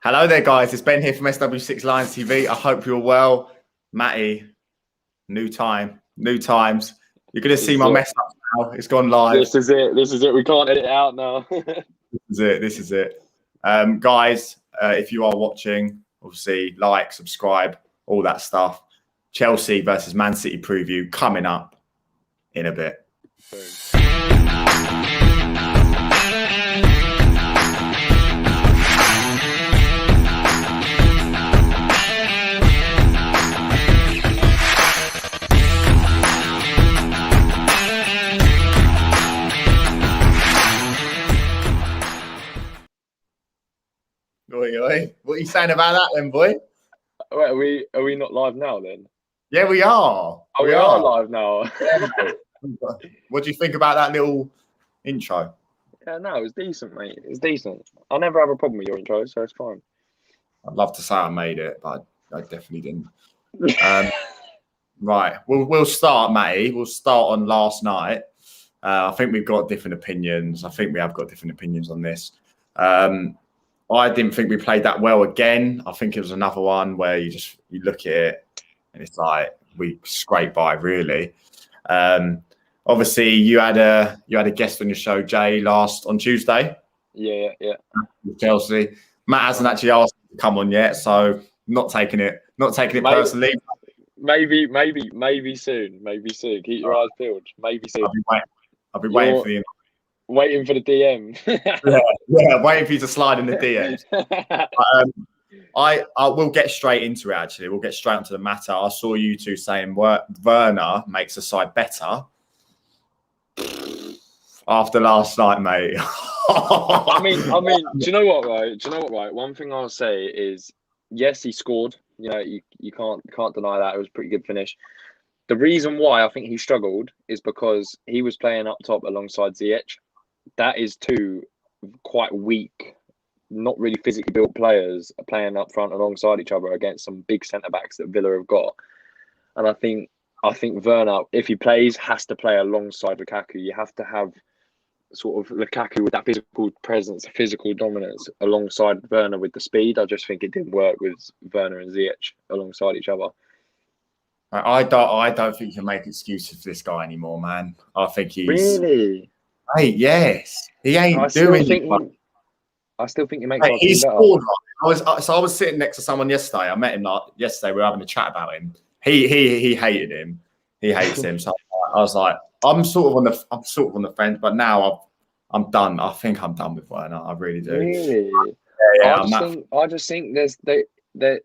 Hello there, guys. It's Ben here from SW6 Lions TV. I hope you're well. Matty, new times. You're going to see my mess up now. It's gone live. This is it. We can't edit it out now. This is it. Guys, if you are watching, obviously, like, subscribe, all that stuff. Chelsea versus Man City preview coming up in a bit. Oi. What are you saying about that then, boy? Wait, are we not live now then? Yeah, we are. Oh, we are live now. What do you think about that little intro? Yeah, no, it was decent, mate. It was decent. I never have a problem with your intro, so it's fine. I'd love to say I made it, but I definitely didn't. Right, we'll start, Matty. We'll start on last night. I think we've got different opinions. I think we have got different opinions on this. I didn't think we played that well again. I think it was another one where you look at it and it's like we scraped by, really. Obviously, you had a guest on your show, Jay, on Tuesday. Yeah. With Chelsea. Matt hasn't actually asked to come on yet, so not taking it personally. Maybe soon. Keep your eyes peeled. Maybe soon. I'll be waiting for the. Waiting for the DM. yeah, waiting for you to slide in the DMs. I will get straight into it, actually. We'll get straight onto the matter. I saw you two saying Werner makes the side better after last night, mate. I mean, do you know what, right? One thing I'll say is, yes, he scored. You know, you can't deny that. It was a pretty good finish. The reason why I think he struggled is because he was playing up top alongside Ziyech. That is two quite weak, not really physically built players playing up front alongside each other against some big centre-backs that Villa have got. And I think Werner, if he plays, has to play alongside Lukaku. You have to have sort of Lukaku with that physical presence, physical dominance alongside Werner with the speed. I just think it didn't work with Werner and Ziyech alongside each other. I don't think you can make excuses for this guy anymore, man. I think he's... Really? Hey, yes. He ain't doing it. I still think he makes our team better. Scored, right? I was sitting next to someone yesterday. I met him yesterday. We were having a chat about him. He hated him. He hates him. So I was like, I'm sort of on the fence, but now I'm done. I think I'm done with Werner. I really do. Really? Yeah. I just think there's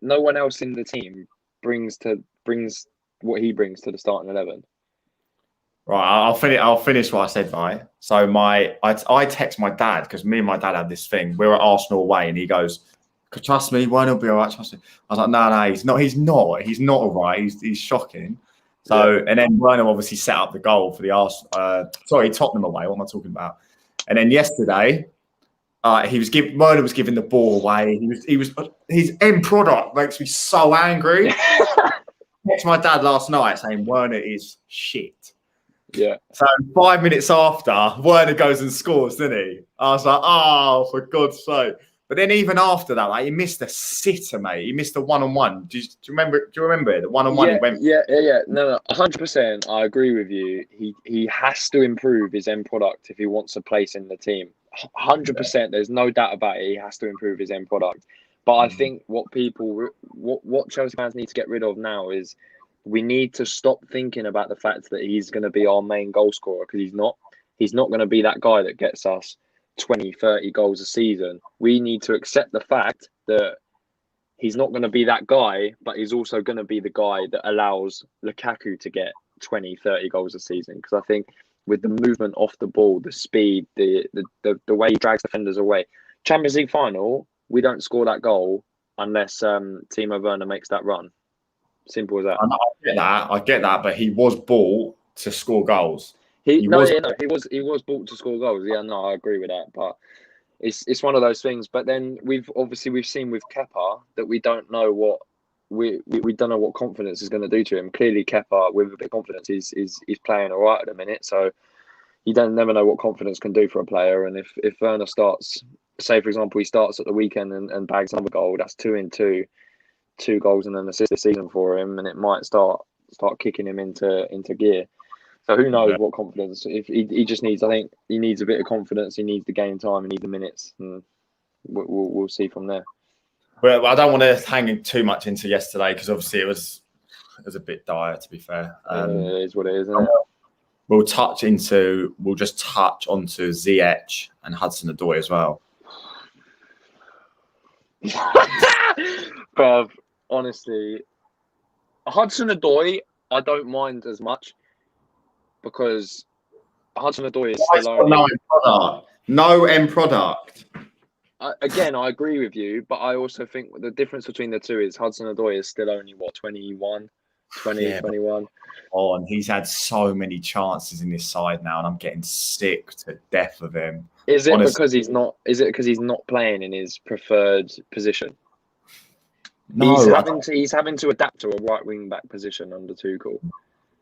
no one else in the team brings what he brings to the starting 11. Right, I'll finish what I said, right? So I text my dad because me and my dad had this thing. We're at Arsenal away, and he goes, "Trust me, Werner will be all right. Trust me." I was like, "No, he's not. He's not all right. He's shocking." So yeah. And then Werner obviously set up the goal for the Tottenham away. What am I talking about? And then yesterday, Werner was giving the ball away. His end product makes me so angry. I texted my dad last night saying Werner is shit. Yeah. So 5 minutes after, Werner goes and scores, didn't he? I was like, oh, for God's sake. But then even after that, like, he missed a sitter, mate. He missed a one-on-one. Do you remember it? The one-on-one he went... Yeah. No, 100%. I agree with you. He has to improve his end product if he wants a place in the team. 100%. Yeah. There's no doubt about it. He has to improve his end product. But I think what Chelsea fans need to get rid of now is we need to stop thinking about the fact that he's going to be our main goal scorer, because he's not. He's not going to be that guy that gets us 20, 30 goals a season. We need to accept the fact that he's not going to be that guy, but he's also going to be the guy that allows Lukaku to get 20, 30 goals a season. Because I think with the movement off the ball, the speed, the way he drags defenders away. Champions League final, we don't score that goal unless Timo Werner makes that run. Simple as that. I get that, but he was bought to score goals. He was bought to score goals. Yeah, no, I agree with that. But it's one of those things. But then we've seen with Kepa that we don't know what we don't know what confidence is going to do to him. Clearly, Kepa with a bit of confidence is playing all right at the minute. So you don't never know what confidence can do for a player. And if Werner starts, say for example, he starts at the weekend and bags another goal, that's 2 in 2, 2 goals and an assist this season for him, and it might start kicking him into gear. So who knows what confidence? If he just needs, I think he needs a bit of confidence. He needs the game time. He needs the minutes, and we'll see from there. Well, I don't want to hang too much into yesterday because obviously it was a bit dire, to be fair. It is what it is, isn't it? We'll just touch onto Ziyech and Hudson-Odoi as well. Bruv, honestly, Hudson-Odoi, I don't mind as much because Hudson-Odoi is still only no end product. Again, I agree with you, but I also think the difference between the two is Hudson-Odoi is still only, 21? Oh, and he's had so many chances in this side now, and I'm getting sick to death of him. Is it because he's not? Is it because he's not playing in his preferred position? No, he's having to adapt to a right wing back position under Tuchel.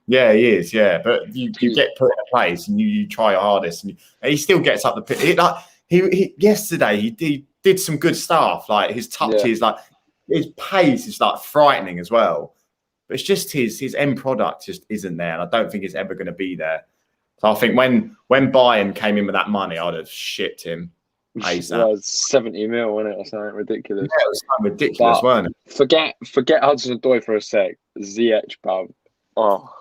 Yeah, he is. Yeah, but you get put in a place and you try your hardest, and he still gets up the pitch. He yesterday he did some good stuff. Like his touches, like his pace is like frightening as well. But it's just his end product just isn't there, and I don't think it's ever going to be there. So I think when Bayern came in with that money, I'd have shipped him ASAP. Well, it was 70 mil, wasn't it, or something ridiculous? Yeah, it was something ridiculous, weren't it? Forget Hudson-Odoi for a sec. Ziyech, bruv. Oh,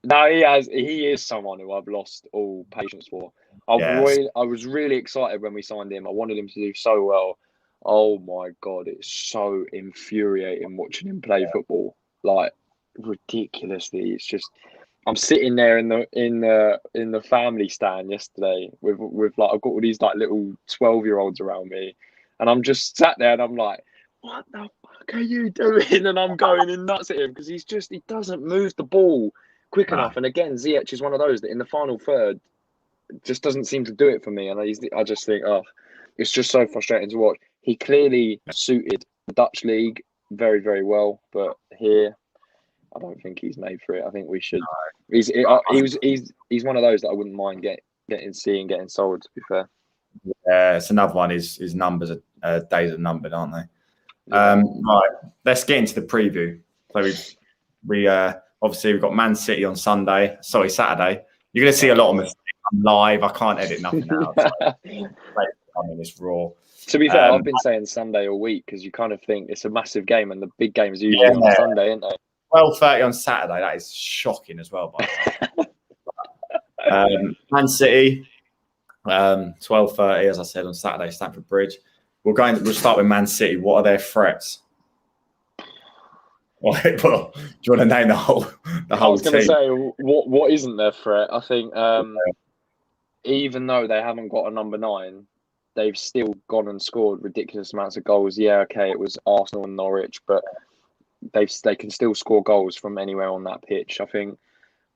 no, he is someone who I've lost all patience for. I was really excited when we signed him. I wanted him to do so well. Oh my God, it's so infuriating watching him play football. Like ridiculously, it's just I'm sitting there in the family stand yesterday with like I've got all these like little 12-year-olds around me, and I'm just sat there and I'm like, what the fuck are you doing? And I'm going in nuts at him because he doesn't move the ball quick enough. And again, Ziyech is one of those that in the final third just doesn't seem to do it for me, and I just think, oh, it's just so frustrating to watch. He clearly suited the Dutch league very, very well, but here, I don't think he's made for it. I think we should. He's one of those that I wouldn't mind getting sold. To be fair, yeah, it's another one. His numbers days are numbered, aren't they? Yeah. Right, let's get into the preview. So we obviously we've got Man City on Saturday. You're going to see a lot of mistakes. I'm live. I can't edit nothing out. So I mean, it's raw. To be fair, I've been saying Sunday all week because you kind of think it's a massive game, and the big games usually on Sunday, aren't they? 12:30 on Saturday. That is shocking as well. By the way. Man City, 12:30, as I said, on Saturday, Stamford Bridge. We'll start with Man City. What are their threats? Well, do you want to name the whole team? I was going to say what isn't their threat. I think even though they haven't got a number 9. They've still gone and scored ridiculous amounts of goals. Yeah, okay, it was Arsenal and Norwich, but they can still score goals from anywhere on that pitch. I think,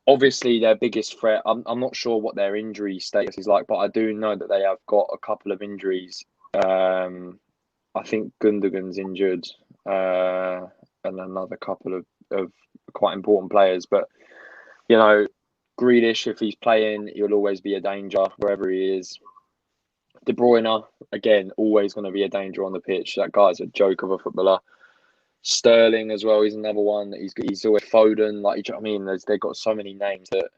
obviously, their biggest threat. I'm not sure what their injury status is like, but I do know that they have got a couple of injuries. I think Gundogan's injured, and another couple of quite important players. But you know, Grealish, if he's playing, he'll always be a danger wherever he is. De Bruyne, again, always going to be a danger on the pitch. That guy's a joke of a footballer. Sterling as well, he's another one. He's always Foden. Like, I mean, they've got so many names that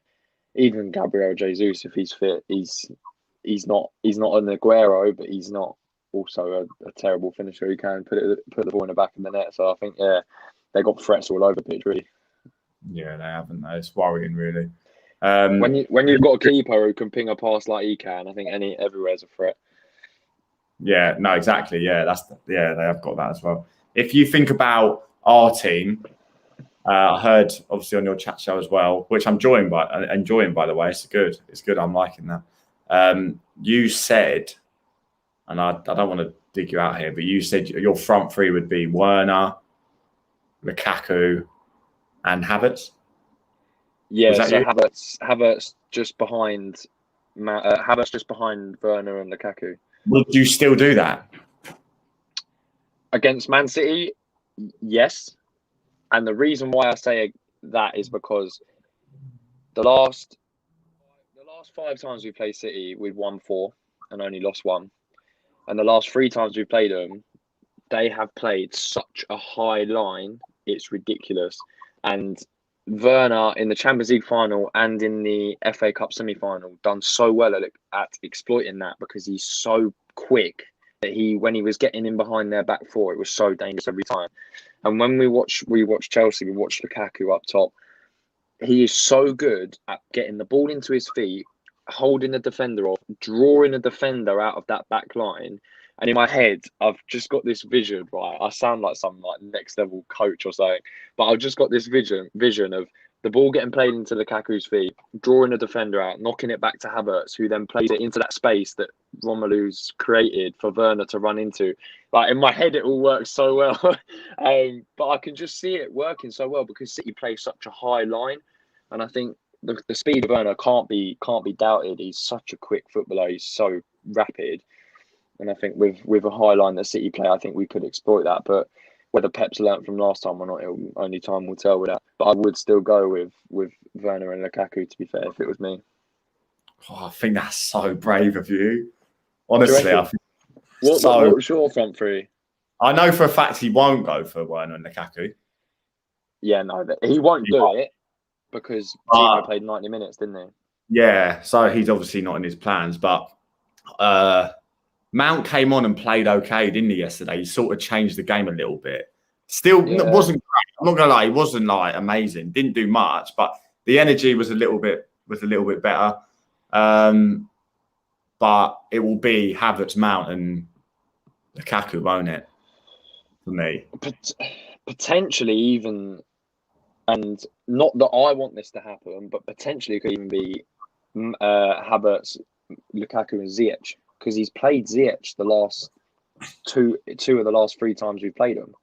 even Gabriel Jesus, if he's fit, he's not an Aguero, but he's not also a terrible finisher. He can put the ball in the back of the net. So I think they got threats all over the pitch, really. Yeah, they haven't. It's worrying, really. When you've got a keeper who can ping a pass like he can, I think everywhere's a threat. Yeah, no, exactly. Yeah, they have got that as well. If you think about our team, I heard obviously on your chat show as well, which I'm enjoying by the way. It's good. I'm liking that. You said, and I don't want to dig you out here, but you said your front three would be Werner, Lukaku, and Havertz. Yeah, so Havertz just behind Werner and Lukaku. Would you still do that against Man City? Yes, and the reason why I say that is because the last the last 5 times we played City, we've won 4 and only lost 1. And the last 3 times we played them, they have played such a high line, it's ridiculous. And Werner in the Champions League final and in the FA Cup semi-final done so well at exploiting that, because he's so quick that when he was getting in behind their back four, it was so dangerous every time. And when we watch Chelsea, we watch Lukaku up top. He is so good at getting the ball into his feet, holding the defender off, drawing the defender out of that back line. And in my head, I've just got this vision, right? I sound like some next level coach or something, but I've just got this vision of the ball getting played into Lukaku's feet, drawing the defender out, knocking it back to Havertz, who then plays it into that space that Romelu's created for Werner to run into. Like, in my head, it all works so well. But I can just see it working so well because City play such a high line. And I think the speed of Werner can't be doubted. He's such a quick footballer. He's so rapid. And I think with a high line that City play, I think we could exploit that. But whether Pep's learnt from last time or not, only time will tell with that. But I would still go with Werner and Lukaku, to be fair, if it was me. Oh, I think that's so brave of you. Honestly, I think what was your front three? I know for a fact he won't go for Werner and Lukaku. Yeah, no, he won't do it because Timo played 90 minutes, didn't he? Yeah, so he's obviously not in his plans. But Mount came on and played okay, didn't he, yesterday? He sort of changed the game a little bit. Still wasn't great. I'm not gonna lie, he wasn't like amazing. Didn't do much, but the energy was a little bit better. But it will be Havertz, Mount, and Lukaku, won't it? For me, potentially even, and not that I want this to happen, but potentially it could even be Havertz, Lukaku, and Ziyech, because he's played Ziyech the last two of the last 3 times we've played him.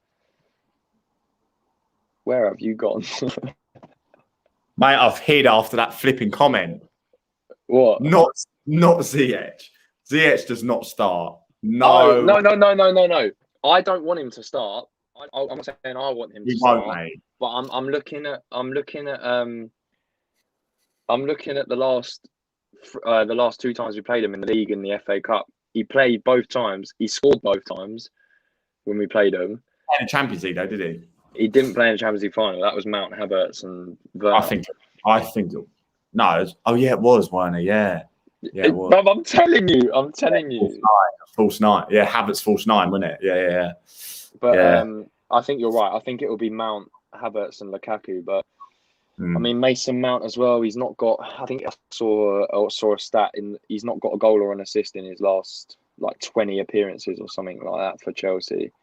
Where have you gone? Mate, I've hid after that flipping comment. What? Not Ziyech. Ziyech does not start. No. I don't want him to start. I'm not saying I want him to start. Mate. But I'm looking at the last 2 times we played him in the league and the FA Cup. He played both times. He scored both times when we played him. In the Champions League, though, did he? He didn't play in the Champions League final. That was Mount, Havertz, and Werner. I think. No. Oh yeah, it was Werner. Yeah. Yeah, it was. I'm telling you. False nine. Yeah, Havertz false 9, wasn't it? Yeah. But I think you're right. I think it will be Mount, Havertz, and Lukaku. But I mean, Mason Mount as well. He's not got. I think I saw a stat he's not got a goal or an assist in his last 20 appearances or something like that for Chelsea.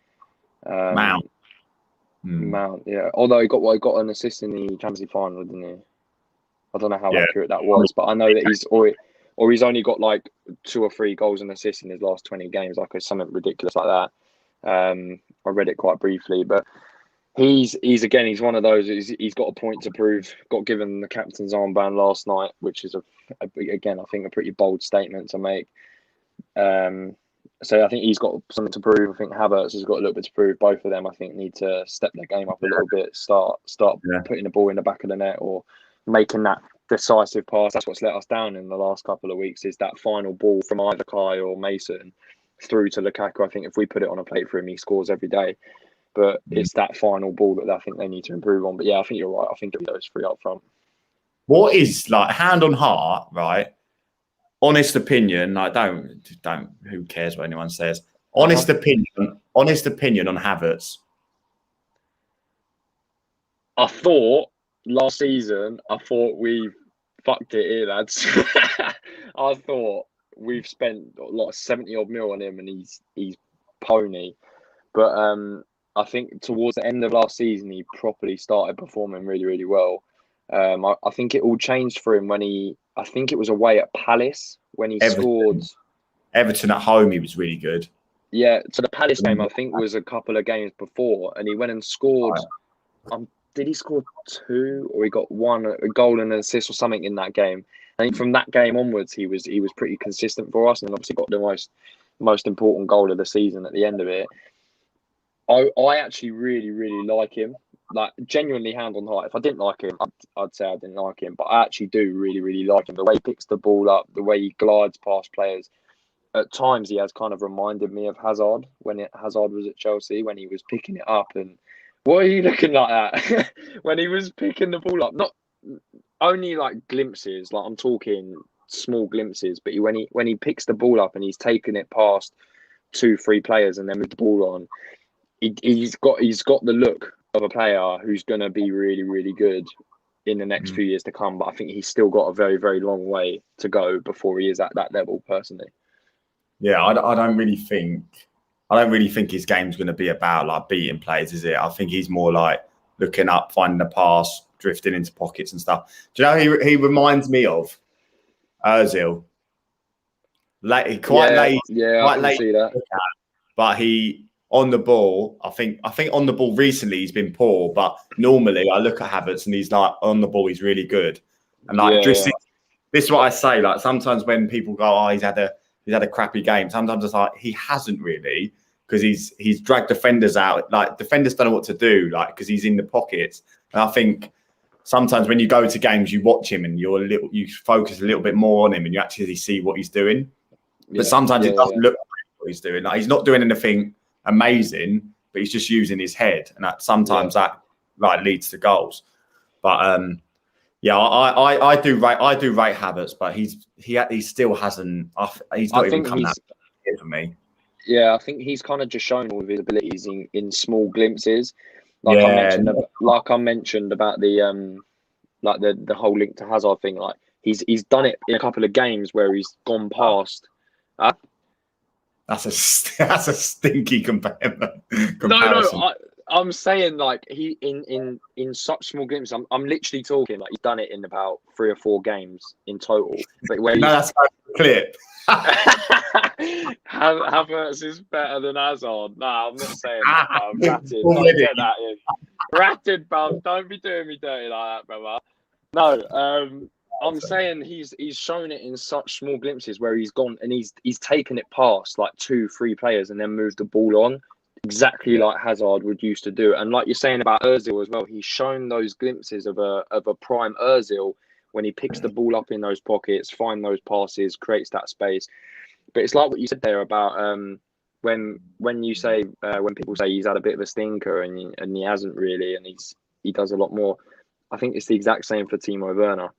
Mount, yeah. Although he got an assist in the Champions League final, didn't he? I don't know how accurate that was, but I know that he's only got 2 or 3 goals and assists in his last 20 games, something ridiculous like that. I read it quite briefly, but he's one of those. He's got a point to prove. Got given the captain's armband last night, which is I think a pretty bold statement to make. So I think he's got something to prove. I think Havertz has got a little bit to prove. Both of them, I think, need to step their game up a little bit. Start putting the ball in the back of the net or making that decisive pass. That's what's let us down in the last couple of weeks, is that final ball from either Kai or Mason through to Lukaku. I think if we put it on a plate for him, he scores every day. But it's that final ball that I think they need to improve on. But yeah, I think you're right. I think it'll be those 3 up front. What is, hand on heart, right? Honest opinion, don't. Who cares what anyone says? Honest opinion on Havertz. I thought last season, we fucked it here, lads. I thought we've spent 70 odd mil on him, and he's pony. But I think towards the end of last season, he properly started performing really, really well. I think it all changed for him when I think it was away at Palace when he scored. Everton at home, he was really good. Yeah, so the Palace game, I think, was a couple of games before, and he went and scored. Did he score 2, or he got 1, a goal and an assist or something in that game? I think from that game onwards, he was pretty consistent for us, and obviously got the most important goal of the season at the end of it. I actually really, really like him. like genuinely hand on heart. If I didn't like him, I'd say I didn't like him. But I actually do really, really like him. The way he picks the ball up, the way he glides past players. At times, he has kind of reminded me of Hazard Hazard was at Chelsea when he was picking it up. And what are you looking like that? When he was picking the ball up, not only like glimpses, like I'm talking small glimpses, but when he picks the ball up and he's taking it past 2-3 players and then with the ball on, he's got the look of a player who's going to be really, really good in the next few years to come. But I think he's still got a very, very long way to go before he is at that level, personally. Yeah, I don't really think his game's going to be about like beating players, is it? I think he's more like looking up, finding the pass, drifting into pockets and stuff. Do you know he reminds me of Ozil? Quite late. Yeah, I can see that. But he on the ball, I think on the ball recently he's been poor, but normally I look at Havertz and he's like on the ball he's really good. And like this is what I say. Like sometimes when people go, oh, he's had a crappy game. Sometimes it's like he hasn't really, because he's dragged defenders out. Like defenders don't know what to do, like because he's in the pockets. And I think sometimes when you go to games, you watch him and you focus a little bit more on him and you actually see what he's doing. But sometimes it doesn't look like what he's doing. Like he's not doing anything amazing, but he's just using his head, and sometimes that like leads to goals. But I do rate Havertz, but he still hasn't. He's not even come that for me. Yeah, I think he's kind of just shown all of his abilities in small glimpses. Like I mentioned about the the whole link to Hazard thing. Like he's done it in a couple of games where he's gone past. That's a stinky comparison. No, I'm saying like he in such small glimpses. I'm literally talking like he's done it in about 3 or 4 games in total. But where that's a clip. Havertz is better than Hazard. No, I'm not saying that. I'm ratted. Don't get that in. Ratted, bro. Don't be doing me dirty like that, brother. No, I'm saying he's shown it in such small glimpses where he's gone and he's taken it past like 2-3 players and then moved the ball on, exactly like Hazard would used to do. And like you're saying about Ozil as well, he's shown those glimpses of a prime Ozil when he picks the ball up in those pockets, find those passes, creates that space. But it's like what you said there about when you say when people say he's had a bit of a stinker and he hasn't really, and he does a lot more. I think it's the exact same for Timo Werner.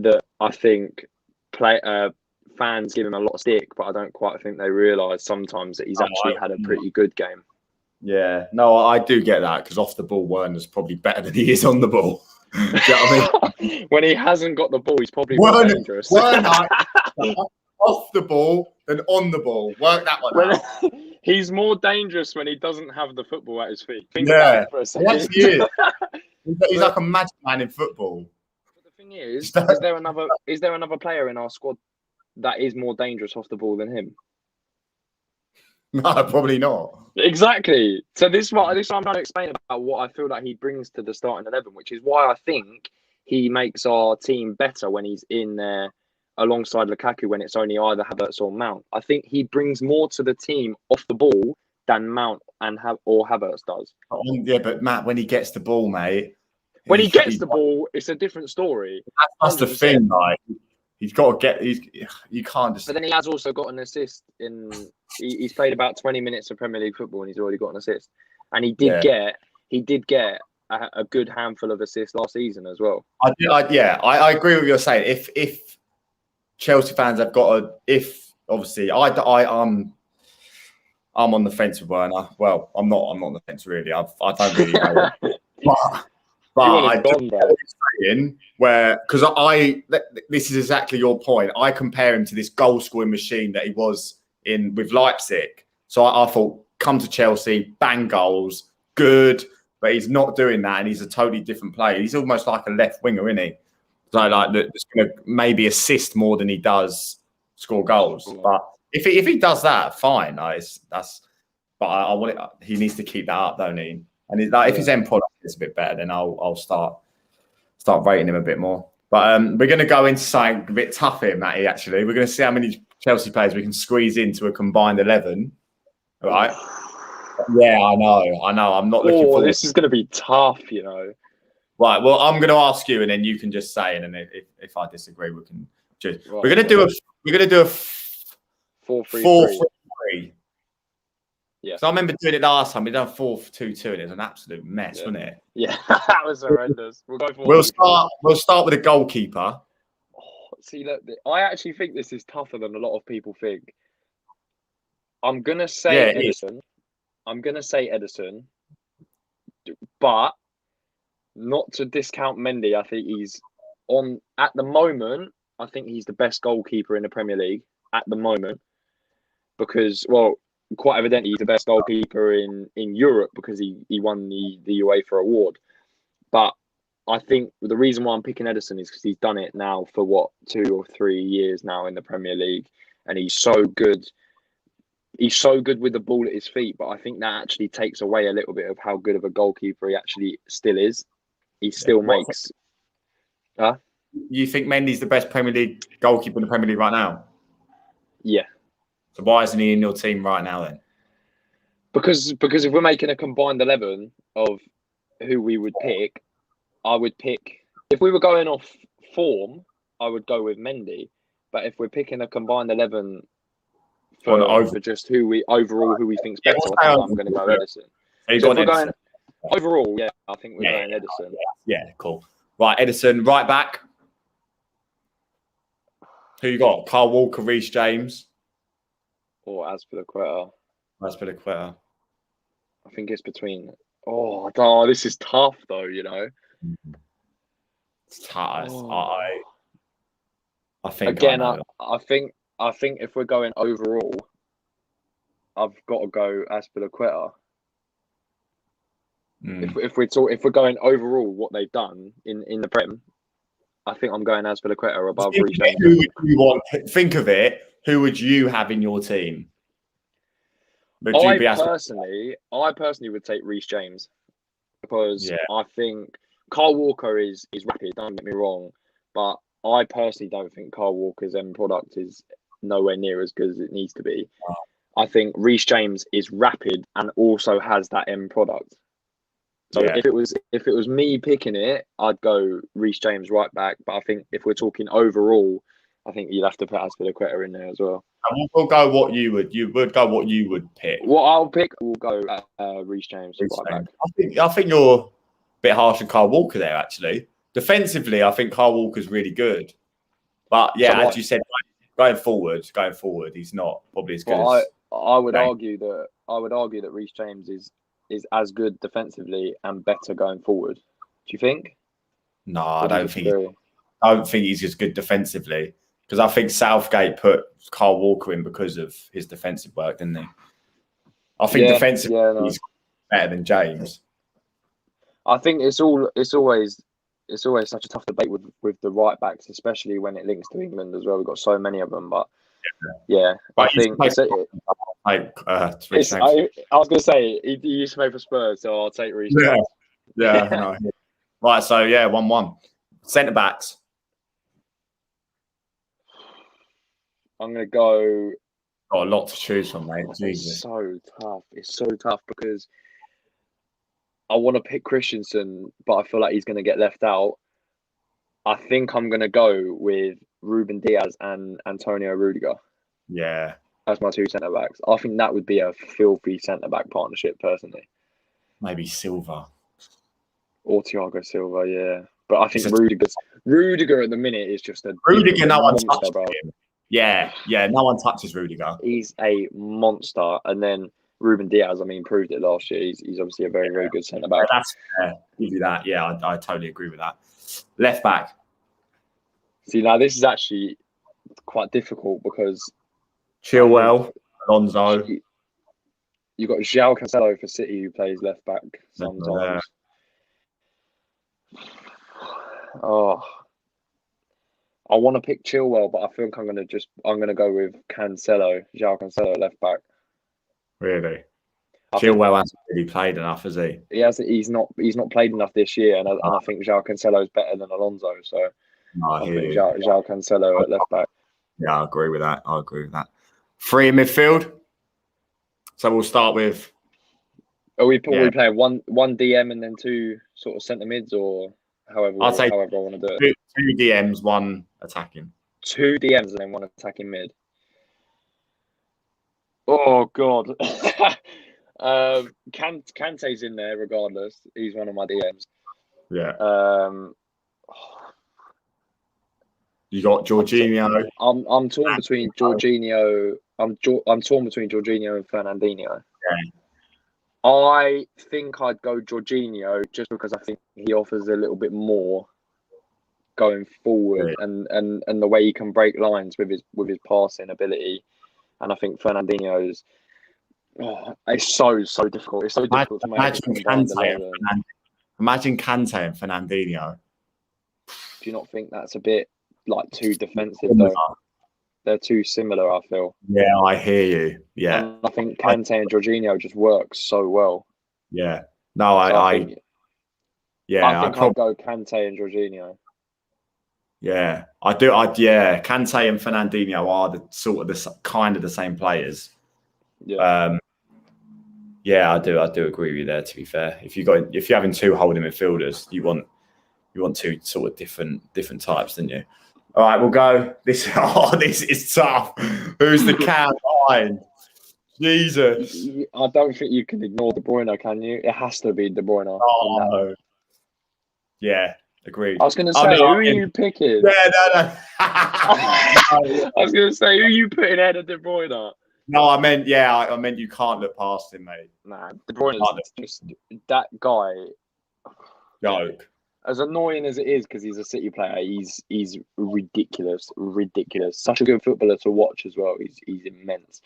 That I think fans give him a lot of stick, but I don't quite think they realise sometimes that he's actually had a pretty good game. Yeah, no, I do get that, because off the ball, Werner's probably better than he is on the ball. Do you know what I mean? When he hasn't got the ball, he's probably more dangerous. Werner off the ball than on the ball. Work that one out. He's more dangerous when he doesn't have the football at his feet. Think about it for a second. Yes, he is. He's like a magic man in football. The thing is there another player in our squad that is more dangerous off the ball than him? No, probably not. Exactly. So this is what I'm trying to explain about what I feel like he brings to the starting 11, which is why I think he makes our team better when he's in there alongside Lukaku when it's only either Havertz or Mount. I think he brings more to the team off the ball than Mount or Havertz does. Yeah, but Matt, when he gets the ball, mate. When he gets the ball, it's a different story. That's the thing, like he's got to get. You can't just. But then he has also got an assist in. He's played about 20 minutes of Premier League football and he's already got an assist. And he did get a good handful of assists last season as well. I agree with what you're saying. If Chelsea fans have got obviously I'm on the fence with Werner. Well, I'm not on the fence really. I don't really know. But I do know what you're saying, because this is exactly your point. I compare him to this goal scoring machine that he was in with Leipzig. So I thought, come to Chelsea, bang goals, good, but he's not doing that, and he's a totally different player. He's almost like a left winger, isn't he? So like that's going to maybe assist more than he does score goals. But if he does that, fine. But he needs to keep that up, don't he? And if his end product is a bit better, then I'll start rating him a bit more. But we're going to go into something a bit tough here, Matty, actually. We're going to see how many Chelsea players we can squeeze into a combined 11. All right? Yeah, I know. I'm not looking forward. This is going to be tough, Right. Well, I'm going to ask you, and then you can just say, and then if I disagree, we can just. Right, we're going to do a 4-3-3. 4-3-3. Yeah. So I remember doing it last time. We done 4-2-2, and it was an absolute mess, wasn't it? Yeah, that was horrendous. We'll go for. We'll start with a goalkeeper. See, look, I actually think this is tougher than a lot of people think. I'm gonna say Edison. I'm gonna say Edison, but not to discount Mendy. I think he's on at the moment. I think he's the best goalkeeper in the Premier League at the moment because, well, quite evidently he's the best goalkeeper in Europe because he won the UEFA award. But I think the reason why I'm picking Edison is because he's done it now for 2 or 3 years now in the Premier League, and he's so good. He's so good with the ball at his feet, but I think that actually takes away a little bit of how good of a goalkeeper he actually still is. He still makes. You think Mendy's the best Premier League goalkeeper in the Premier League right now? Yeah. So why isn't he in your team right now then? Because if we're making a combined 11 of who we would pick, I would pick. If we were going off form, I would go with Mendy. But if we're picking a combined 11 for just who we think's better, I think I'm going to go Edison. So if we're going overall, yeah, I think we're going Edison. Yeah, cool. Right, Edison, right back. Who you got? Kyle Walker, Reece James, or Azpilicueta? Azpilicueta. I think it's between. Oh, this is tough though. It's tough. I think again. I think if we're going overall, I've got to go Azpilicueta. If we're going overall, what they've done in the Prem, I think I'm going Azpilicueta above Reece James. Who would you want? Think of it. Who would you have in your team? I personally would take Reece James because I think Kyle Walker is rapid. Don't get me wrong, but I personally don't think Kyle Walker's end product is nowhere near as good as it needs to be. I think Reece James is rapid and also has that end product. So if it was me picking it, I'd go Reece James right back. But I think if we're talking overall, I think you'd have to put Azpilicueta in there as well. And we'll go what you would. You would go what you would pick. What I'll pick, we'll go Reece James right back. I think you're a bit harsh on Kyle Walker there. Actually, defensively, I think Kyle Walker's really good. But as you said, going forward, he's not probably as good. I would argue that Reece James is as good defensively and better going forward. Do you think? No, I don't think he's as good defensively because I think Southgate put Kyle Walker in because of his defensive work, didn't he? I think defensively he's better than James. I think it's always such a tough debate with the right backs, especially when it links to England as well. We've got so many of them, but I think I was going to say he used to play for Spurs, so I'll take Reece. No. Right, so 1-1. Centre backs. I'm going to go. Got a lot to choose from, mate. It's so tough. It's so tough because I want to pick Christensen, but I feel like he's going to get left out. I think I'm going to go with Ruben Diaz and Antonio Rudiger. Yeah. As my 2 centre backs. I think that would be a filthy centre back partnership, personally. Maybe Silva. Or Thiago Silva, yeah. But I think Rudiger at the minute is just a Rudiger. No one touches him. Yeah, no one touches Rudiger. He's a monster, and then Ruben Diaz. I mean, proved it last year. He's obviously a very very good centre back. That's fair. Give you that. Yeah, I totally agree with that. Left back. See, now this is actually quite difficult because Chilwell, Alonso. You've got João Cancelo for City, who plays left back sometimes. I want to pick Chilwell, but I think I'm gonna go with João Cancelo left back. Really? Chilwell hasn't really played enough, has he? He's not played enough this year, and I think João Cancelo is better than Alonso. So I think João Cancelo at left back. Yeah, I agree with that. 3 in midfield. So we'll start with Are we playing one DM and then two sort of centre mids, or however I want to do it? Two DMs, one attacking. Two DMs and then one attacking mid. Oh God. Kante's in there regardless. He's one of my DMs. Yeah. You got Jorginho. I'm torn between Jorginho. I'm torn between Jorginho and Fernandinho. Yeah. I think I'd go Jorginho just because I think he offers a little bit more going forward, and the way he can break lines with his passing ability. And I think Fernandinho's it's so difficult. It's so difficult to make. Imagine Kante and Fernandinho. Do you not think that's a bit like too defensive though? They're too similar, I feel. Yeah, I hear you. Yeah. And I think Kante and Jorginho just work so well. Yeah. No, I think I'll go Kante and Jorginho. Yeah, I do. Kante and Fernandinho are the same players. Yeah. Yeah, I do agree with you there. To be fair, if you're having two holding midfielders, you want two sort of different types, don't you? All right, we'll go. This is tough. Who's the cat behind? Jesus. I don't think you can ignore De Bruyne, can you? It has to be De Bruyne. Oh, yeah, agreed. I was going to say, who are you picking? Yeah, no. I was going to say, who are you putting ahead of De Bruyne? No, I meant you can't look past him, mate. Nah, De Bruyne is just that guy. Joke. As annoying as it is, because he's a City player, he's ridiculous. Such a good footballer to watch as well. He's immense.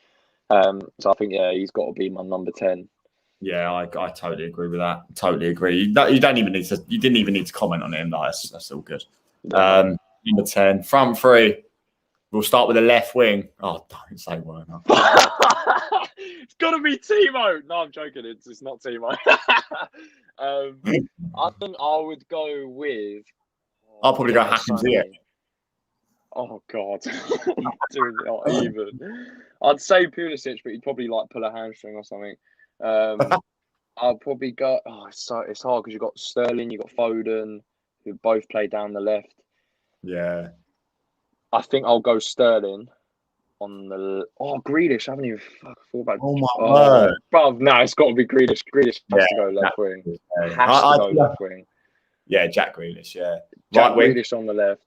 So I think he's got to be my number 10. Yeah, I totally agree with that. Totally agree. You didn't even need to comment on him. That's all good. Number 10, front three. We'll start with the left wing. Oh, don't say Werner. It's got to be Timo. No, I'm joking. It's not Timo. I think I would go with. I'll probably go Hudson-Odoi. Oh God, not even. I'd say Pulisic, but he'd probably pull a hamstring or something. I'll probably go. It's hard because you've got Sterling, you've got Foden, who both play down the left. Yeah. I think I'll go Sterling on the. Grealish. I haven't even thought about. Oh my word, bro! No, it's got to be Grealish. Grealish has to go left wing. Has to go left wing. Yeah, Jack Grealish. Yeah, Jack Grealish on the left.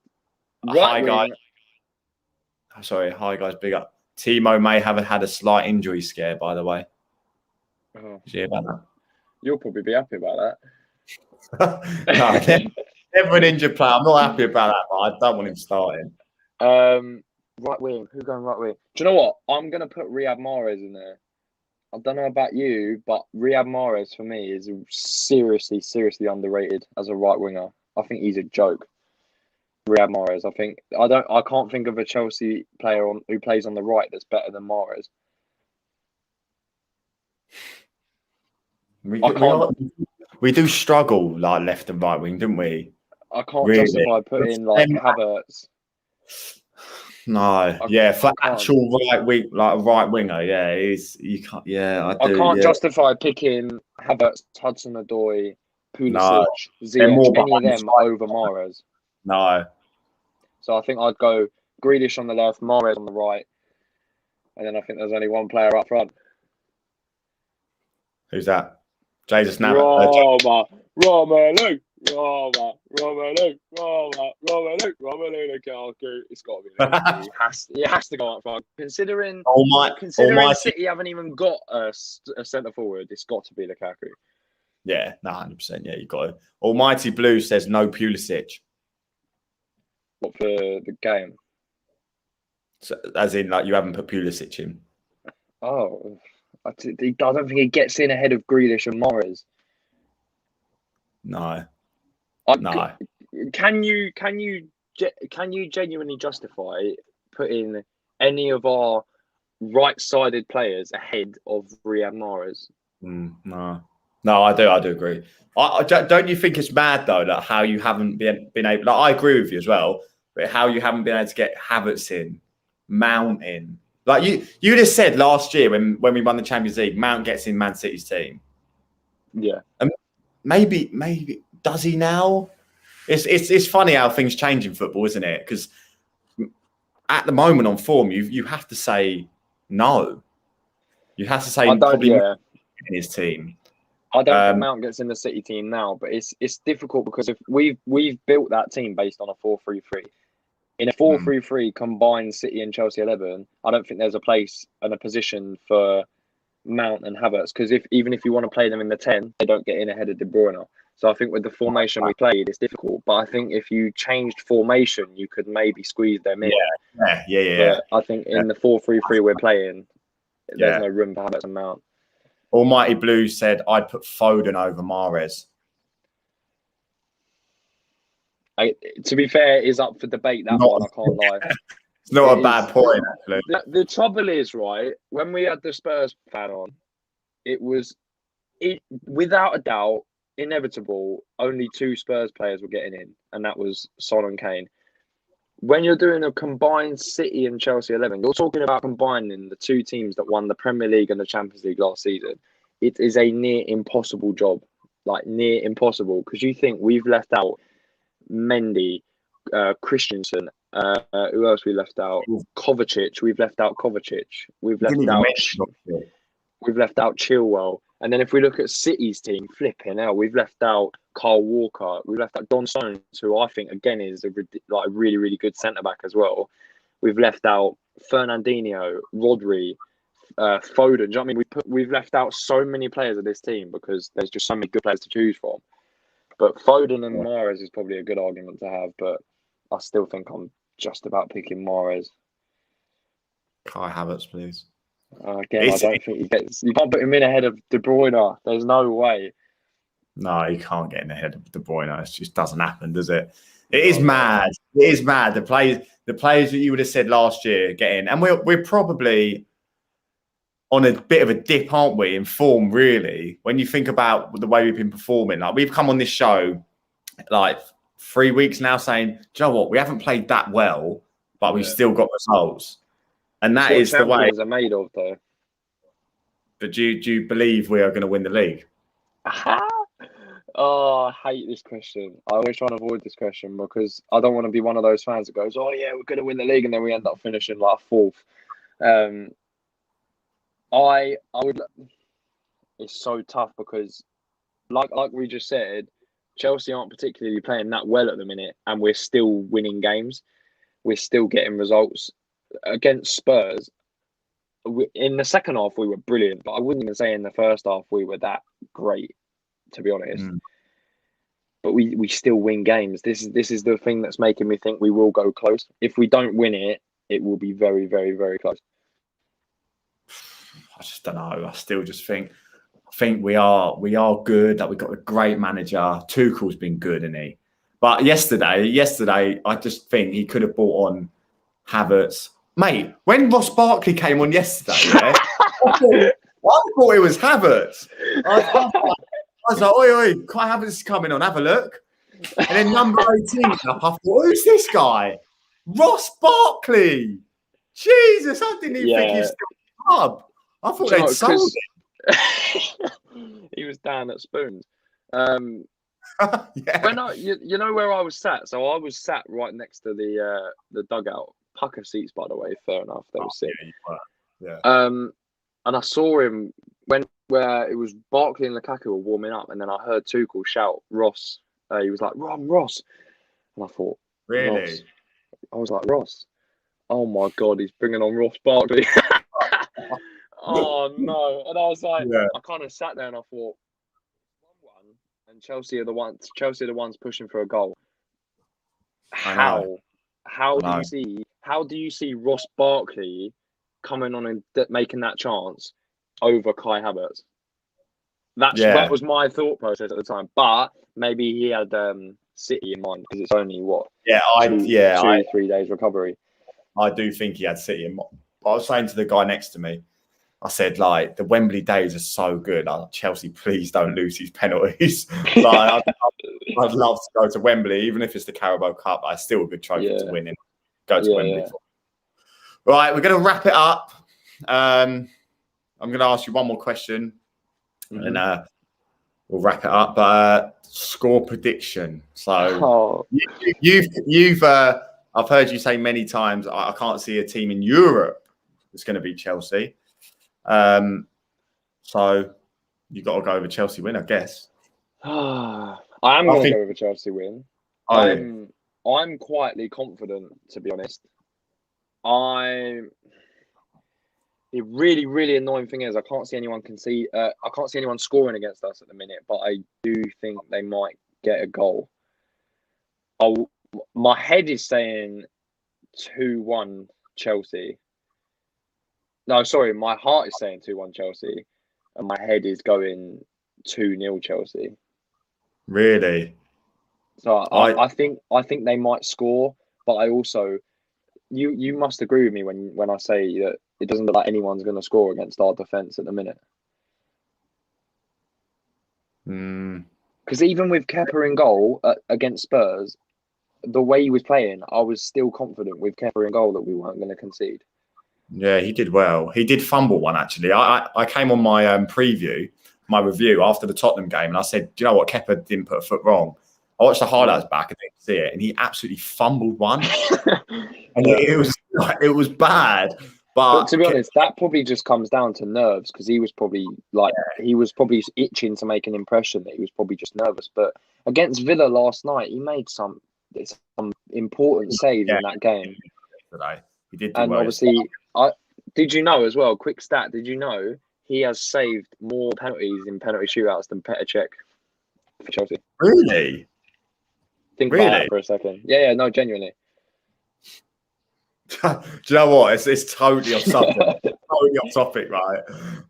Hi guys. Sorry, hi guys. Big up. Timo may have had a slight injury scare, by the way. Oh. Did you hear about that? You'll probably be happy about that. No, never an injured player. I'm not happy about that, but I don't want him starting. Right wing. Who's going right wing? Do you know what? I'm going to put Riyad Mahrez in there. I don't know about you, but Riyad Mahrez for me is seriously underrated as a right winger. I think he's a joke. Riyad Mahrez. I can't think of a Chelsea player who plays on the right that's better than Mahrez. We do struggle left and right wing, don't we? I can't justify putting Havertz. No, for actual right wing, a right winger, you can't. Yeah, I can't justify picking Havertz, Hudson-Odoi, Pulisic, Ziyech, any of them over Mahrez. No. So I think I'd go Grealish on the left, Mahrez on the right, and then I think there's only one player up front. Who's that? Jesus Navas. Romelu Lukaku. It's got to be Lukaku. It has to go up front. Considering City haven't even got a centre forward, it's got to be Lukaku. Yeah, 100%. Yeah, you got it. Almighty Blue says no Pulisic. What for the game? So, as in, you haven't put Pulisic in. Oh, I don't think he gets in ahead of Grealish and Mahrez. No. No. Can you genuinely justify putting any of our right-sided players ahead of Riyad Mahrez? No, I do agree. Don't you think it's mad though that how you haven't been able? I agree with you as well, but how you haven't been able to get Havertz in, Mount in. You just said last year when we won the Champions League, Mount gets in Man City's team. Yeah. And maybe does he now? It's funny how things change in football, isn't it? Because at the moment on form, you have to say no. You have to say probably in his team. I don't think Mount gets in the City team now, but it's difficult because if we've built that team based on a 4-3-3. In a 4-3-3 combined City and Chelsea 11, I don't think there's a place and a position for Mount and Havertz, because even if you want to play them in the 10, they don't get in ahead of De Bruyne. So I think with the formation we played, it's difficult. But I think if you changed formation, you could maybe squeeze them in. Yeah. But I think in the 4-3-3 we're playing, there's no room for Havertz and Mount. Almighty Blue said I'd put Foden over Mahrez. To be fair, is up for debate, that one, I can't lie. It's not a bad point, actually. The trouble is, right, when we had the Spurs fan on, it was, without a doubt, inevitable, only 2 Spurs players were getting in, and that was Son and Kane. When you're doing a combined City and Chelsea 11, you're talking about combining the 2 teams that won the Premier League and the Champions League last season. It is a near impossible job, like near impossible, because you think we've left out Mendy, Christensen, who else we left out? Kovacic. We've left out Kovacic. We've left out Chilwell. And then if we look at City's team, flipping hell, we've left out Kyle Walker. We've left out John Stones, who I think again is a really, really good centre back as well. We've left out Fernandinho, Rodri, Foden. Do you know what I mean? We've left out so many players of this team because there's just so many good players to choose from. But Foden and Mahrez is probably a good argument to have, but I still think I'm just about picking Mahrez. Kai Havertz, please. Again, I don't think he gets. You can't put him in ahead of De Bruyne. There's no way. No, you can't get in ahead of De Bruyne. It just doesn't happen, does it? It is mad. It is mad. The players that you would have said last year get in, and we're probably on a bit of a dip, aren't we, in form, really, when you think about the way we've been performing. Like, we've come on this show, like, 3 weeks now saying, do you know what, we haven't played that well, but we've still got results. And that is the way. Champions are made of, though. But do you believe we are going to win the league? Oh, I hate this question. I always try and avoid this question because I don't want to be one of those fans that goes, oh, yeah, we're going to win the league, and then we end up finishing like 4th. I would. It's so tough because, like we just said, Chelsea aren't particularly playing that well at the minute, and we're still winning games. We're still getting results against Spurs. In the second half, we were brilliant, but I wouldn't even say in the first half we were that great, to be honest. But we still win games. This is the thing that's making me think we will go close. If we don't win it, it will be very, very, very close. I just don't know. I still just think we are good. That we've got a great manager. Tuchel's been good, hasn't he? But yesterday, I just think he could have brought on Havertz. Mate, when Ross Barkley came on yesterday, I thought it was Havertz. I was like, oi, Kai Havertz is coming on, have a look. And then number 18 up, I thought, who's this guy? Ross Barkley. Jesus, I didn't even think he was still in the club. I thought they'd sold him. He was down at Spoons. When you know where I was sat? So I was sat right next to the dugout. Pucker seats, by the way, fair enough. They were sick. Yeah. And I saw him where it was Barkley and Lukaku were warming up, and then I heard Tuchel shout, Ross. He was like, Ross. And I thought, really? Ross. I was like, Ross. Oh my God, he's bringing on Ross Barkley. Oh no. And I was like, I kind of sat there and I thought, 1-1, and Chelsea are the ones pushing for a goal. How do you see Ross Barkley coming on and making that chance over Kai Havertz? That was my thought process at the time. But maybe he had City in mind because it's only 3 days recovery. I do think he had City in mind. I was saying to the guy next to me, I said, like, the Wembley days are so good. Chelsea, please don't lose these penalties. Like, I'd love to go to Wembley, even if it's the Carabao Cup. It's still a good trophy to win. Go to Wembley. Yeah. Right, we're going to wrap it up. I'm going to ask you one more question. And we'll wrap it up. But score prediction. So Oh, you've I've heard you say many times, I can't see a team in Europe that's going to beat Chelsea. So you got to go with Chelsea win, I guess. I am going to go with a Chelsea win. I'm quietly confident, to be honest. The really, really annoying thing is I can't see anyone I can't see anyone scoring against us at the minute, but I do think they might get a goal. My head is saying 2-1 Chelsea. No, sorry, my heart is saying 2-1 Chelsea, and my head is going 2-0 Chelsea. Really? So I think they might score, but I also you must agree with me when I say that it doesn't look like anyone's going to score against our defence at the minute. Because even with Kepa in goal against Spurs, the way he was playing, I was still confident with Kepa in goal that we weren't going to concede. Yeah, he did well. He did fumble one, actually. I came on my my review after the Tottenham game, and I said, do you know what? Kepa didn't put a foot wrong. I watched the highlights back and didn't see it, and he absolutely fumbled one. And it was bad. But to be honest, that probably just comes down to nerves, because he was probably itching to make an impression that he was probably just nervous. But against Villa last night, he made some important saves in that game. Today. He did and well. Obviously, did you know as well? Quick stat: did you know he has saved more penalties in penalty shootouts than Petr Cech for Chelsea? Really? Think about that for a second. Yeah, no, genuinely. Do you know what? It's totally off subject. Totally off topic, right?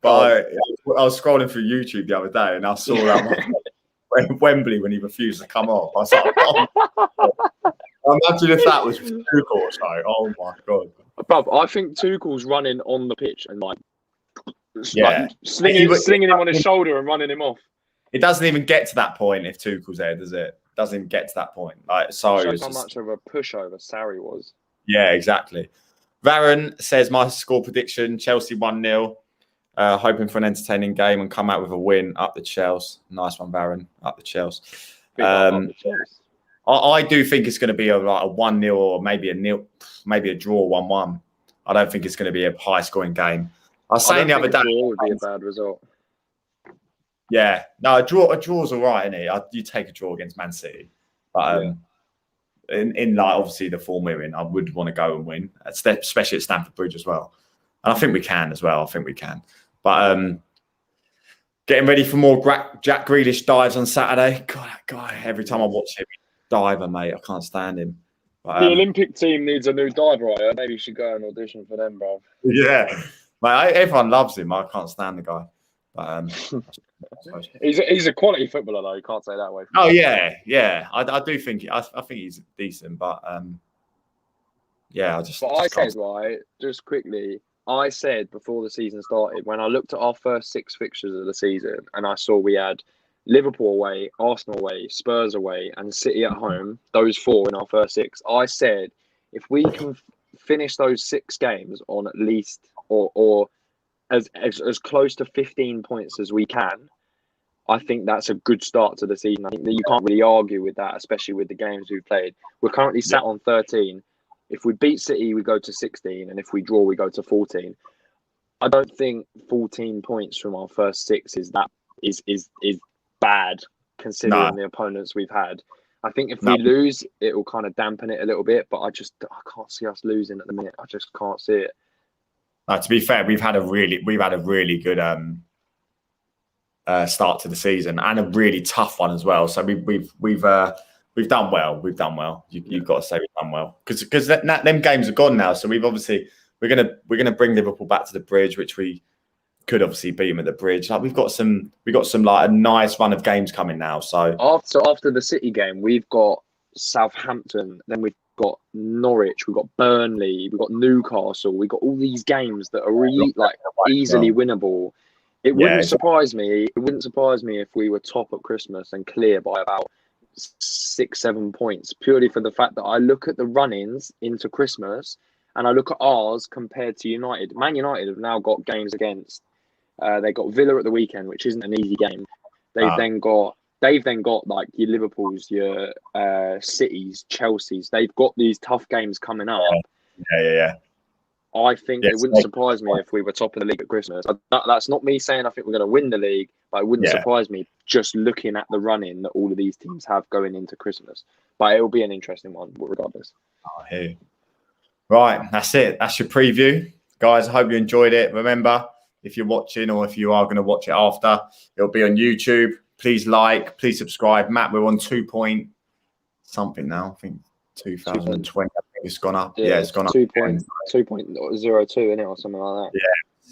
But I was scrolling through YouTube the other day, and I saw that Wembley when he refused to come off. I was like, imagine if that was Tuchel or so. Oh my god! Bruv, I think Tuchel's running on the pitch and slinging him on his shoulder and running him off. It doesn't even get to that point if Tuchel's there, does it? Doesn't even get to that point. Shows how much of a pushover Sarri was. Yeah, exactly. Varun says my score prediction: Chelsea 1-0. Hoping for an entertaining game and come out with a win up the Chelsea. Nice one, Varun. Up the Chelsea. I do think it's going to be a 1-0 or maybe a draw 1-1. I don't think it's going to be a high scoring game. I was saying the other day, draw would be a bad result. Yeah, no, a draw's all right, isn't it? You take a draw against Man City, but in obviously the form we're in, I would want to go and win, especially at Stamford Bridge as well. And I think we can as well. But getting ready for more Jack Grealish dives on Saturday. God, that guy! Every time I watch him, diver, mate, I can't stand him. But, the Olympic team needs a new diver. Right? Maybe you should go and audition for them, bro. Yeah, mate, everyone loves him. I can't stand the guy. But he's a quality footballer, though. You can't say that way. Oh yeah. I do think I think he's decent, but yeah, just quickly. I said before the season started, when I looked at our first 6 fixtures of the season, and I saw we had Liverpool away, Arsenal away, Spurs away, and City at home, those 4 in our first 6, I said if we can finish those 6 games on at least or as close to 15 points as we can, I think that's a good start to the season. I think that you can't really argue with that, especially with the games we've played. We're currently sat on 13. If we beat City, we go to 16, and if we draw, we go to 14. I don't think 14 points from our first 6 is bad considering the opponents we've had. I think if we lose, it will kind of dampen it a little bit, but I can't see us losing at the minute. I just can't see it. To be fair, we've had a really good start to the season and a really tough one as well. So we've done well. You've got to say we've done well because them games are gone now. So we're gonna bring Liverpool back to the Bridge, which we could obviously beat them at the Bridge. Like we've got some like a nice run of games coming now. So after the City game, we've got Southampton, then we've got Norwich, we've got Burnley, we've got Newcastle, we've got all these games that are really easily winnable. It wouldn't surprise me. It wouldn't surprise me if we were top at Christmas and clear by about 6-7 points, purely for the fact that I look at the run-ins into Christmas and I look at ours compared to United. Man United have now got games against. They got Villa at the weekend, which isn't an easy game. They've then got like your Liverpools, your Cities, Chelseas. They've got these tough games coming up. Yeah. I think it wouldn't surprise me if we were top of the league at Christmas. That's not me saying I think we're going to win the league, but it wouldn't surprise me just looking at the run-in that all of these teams have going into Christmas. But it'll be an interesting one, regardless. Oh, hey. Right, that's it. That's your preview. Guys, I hope you enjoyed it. Remember, if you're watching or if you are going to watch it after, it'll be on YouTube. Please like, please subscribe. Matt, we're on 2 point something now. I think 2020. I think it's gone up. Yeah, it's gone up. 2.02, isn't it, or something like that?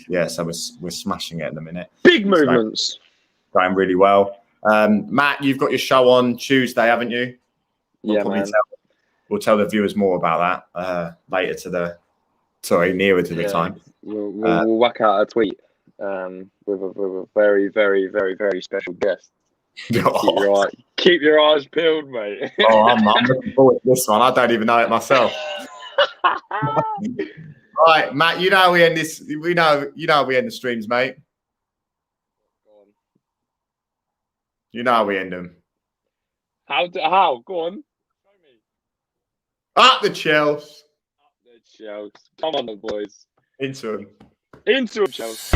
Yeah. So we're smashing it at the minute. Big movements. Going really well. Matt, you've got your show on Tuesday, haven't you? We'll tell the viewers more about that nearer to the time. We'll whack out a tweet with a very, very, very, very special guest. Keep your eyes peeled, mate. I'm looking forward to this one. I don't even know it myself. Right, Matt. You know how we end this. You know how we end the streams, mate. You know how we end them. How? Go on. Show me. Up the Chels. Come on, the boys. Into them. Chels.